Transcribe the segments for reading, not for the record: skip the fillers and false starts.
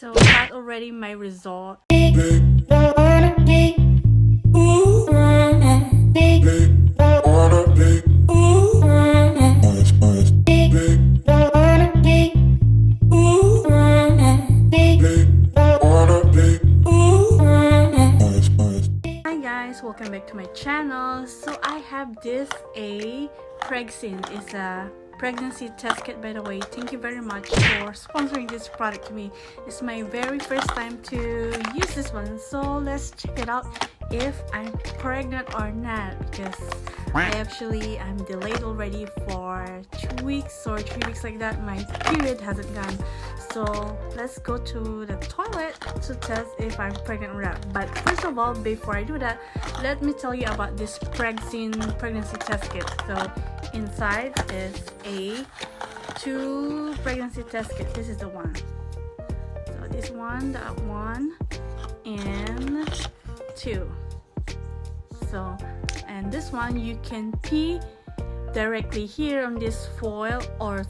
So got already my result. Hi guys, welcome back to my channel. So I have this a Pregseen. It's a pregnancy test kit, by the way. Thank you very much for sponsoring this product to me. It's my very first time to use this one, so let's check it out if I'm pregnant or not, because I'm delayed already for 2 weeks or 3 weeks like that. My period hasn't gone, so let's go to the toilet to test if I'm pregnant or not. But first of all, before I do that, let me tell you about this Pregseen pregnancy test kit. So inside is a 2 pregnancy test kit. This is the one. So this one, that one, and 2. So, and this one you can pee directly here on this foil, or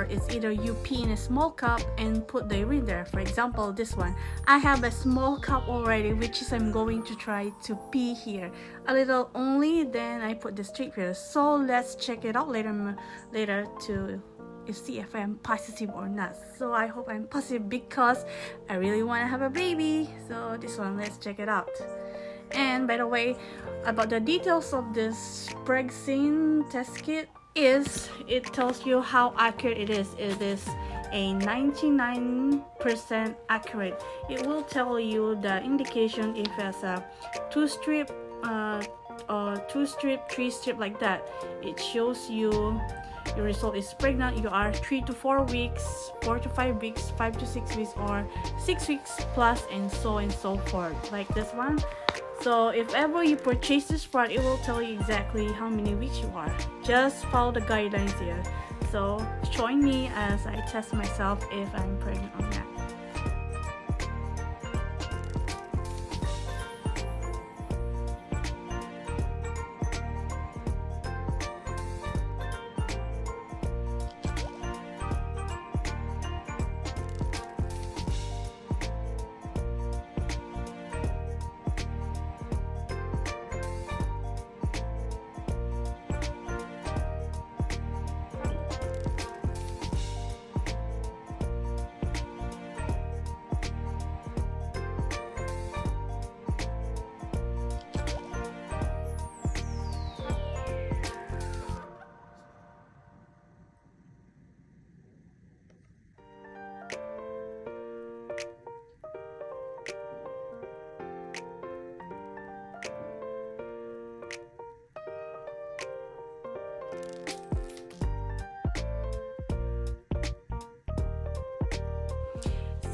it's either you pee in a small cup and put the urine there. For example, this one, I have a small cup already, which is I'm going to try to pee here a little only, then I put the strip here. So let's check it out later to see if I'm positive or not. So I hope I'm positive because I really want to have a baby. So this one, let's check it out. And by the way, about the details of this Pregseen test kit is it tells you how accurate it is. It is a 99% accurate. It will tell you the indication if it's a 2-strip, 2-strip, 3-strip like that. It shows you your result is pregnant. You are 3 to 4 weeks, 4 to 5 weeks, 5 to 6 weeks, or 6 weeks plus, and so forth, like this one. So if ever you purchase this product, it will tell you exactly how many weeks you are. Just follow the guidelines here. So join me as I test myself if I'm pregnant or not.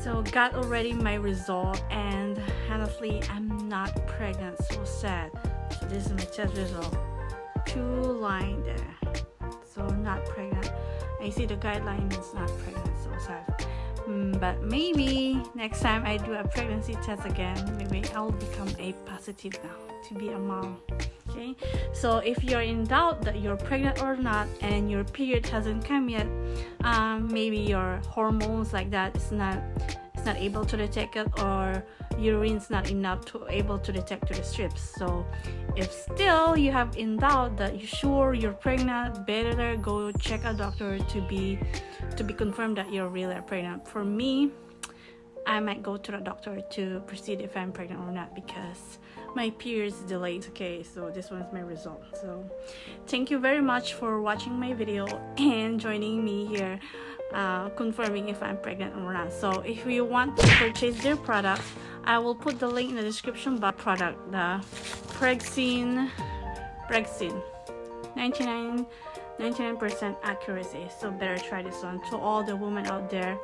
So got already my result, and honestly I'm not pregnant. So sad. So this is my test result. 2 line there. So not pregnant. I see the guideline is not pregnant. So sad. But maybe next time I do a pregnancy test again, maybe I'll become a positive now to be a mom. Okay, so if you're in doubt that you're pregnant or not and your period hasn't come yet, maybe your hormones like that is not able to detect it, or urine's not enough to able to detect to the strips. So if still you have in doubt that you're sure you're pregnant, better go check a doctor to be confirmed that you're really pregnant. For me, I might go to the doctor to proceed if I'm pregnant or not, because my period is delayed. Okay, so this one's my result. So thank you very much for watching my video and joining me here, confirming if I'm pregnant or not. So if you want to purchase their product, I will put the link in the description box. Product, the Pregseen 99% accuracy. So better try this one. To all the women out there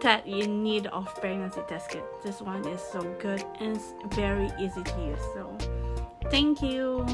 that in need of pregnancy test kit, this one is so good and it's very easy to use. So thank you.